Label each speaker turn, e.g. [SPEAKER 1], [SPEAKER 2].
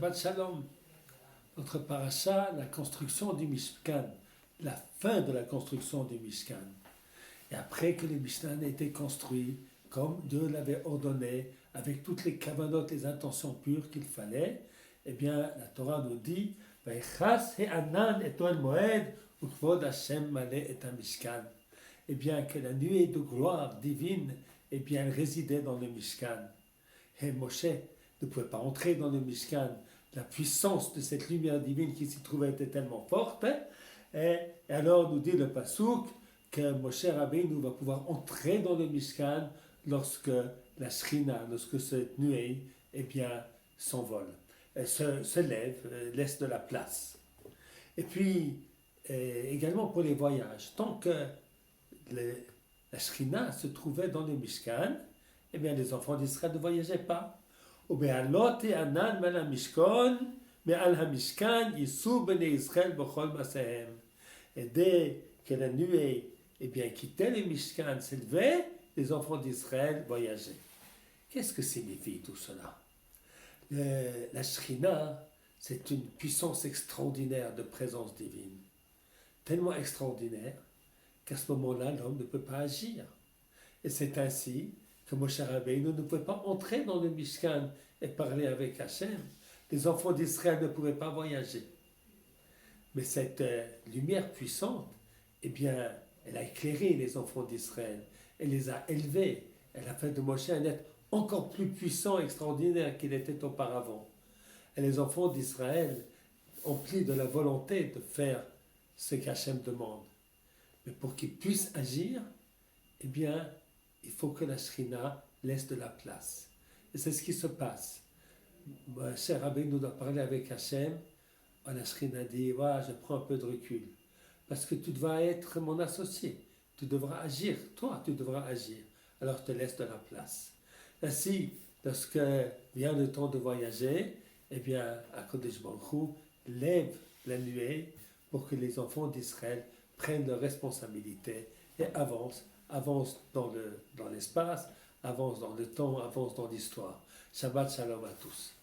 [SPEAKER 1] Shabbat Shalom. Notre paracha, la construction du Mishkan, la fin de la construction du Mishkan. Et après que le Mishkan a été construit, comme Dieu l'avait ordonné, avec toutes les kavanotes, les intentions pures qu'il fallait, eh bien, la Torah nous dit Vaychas he'anan et ol moed ukvod Hashem malé et Mishkan. Eh bien, que la nuée de gloire divine, eh bien, elle résidait dans le Mishkan. Et Moshe ne pouvait pas entrer dans le Mishkan. La puissance de cette lumière divine qui s'y trouvait était tellement forte. Et alors nous dit le Passouk que Moshe Rabbeinu va pouvoir entrer dans le Mishkan lorsque la Shrina, lorsque cette nuée, eh bien, s'envole, se lève, laisse de la place. Et puis, également pour les voyages, tant que la Shrina se trouvait dans le Mishkan, eh bien, les enfants d'Israël ne voyageaient pas. Et dès que la nuée eh bien, quittait le Mishkan, s'élevait, les enfants d'Israël voyageaient. Qu'est-ce que signifie tout cela? La Shrina, c'est une puissance extraordinaire de présence divine. Tellement extraordinaire qu'à ce moment-là, l'homme ne peut pas agir. Et c'est ainsi que Moshe Rabbeinu ne pouvait pas entrer dans le Mishkan et parler avec Hachem. Les enfants d'Israël ne pouvaient pas voyager. Mais cette lumière puissante, eh bien, elle a éclairé les enfants d'Israël. Elle les a élevés. Elle a fait de Moshe un être encore plus puissant, extraordinaire qu'il était auparavant. Et les enfants d'Israël, emplis de la volonté de faire ce qu'Hachem demande. Mais pour qu'ils puissent agir, eh bien, il faut que la Shrina laisse de la place. Et c'est ce qui se passe. Cher Rabbi nous doit parler avec Hachem. La Shrina dit, je prends un peu de recul. Parce que tu devras être mon associé. Tu devras agir. Toi, tu devras agir. Alors je te laisse de la place. Ainsi, lorsque vient le temps de voyager, eh bien, HaKadosh Baruch Hu lève la nuée pour que les enfants d'Israël prennent leurs responsabilités et avancent dans l'espace, avance dans le temps, avance dans l'histoire. Shabbat Shalom à tous.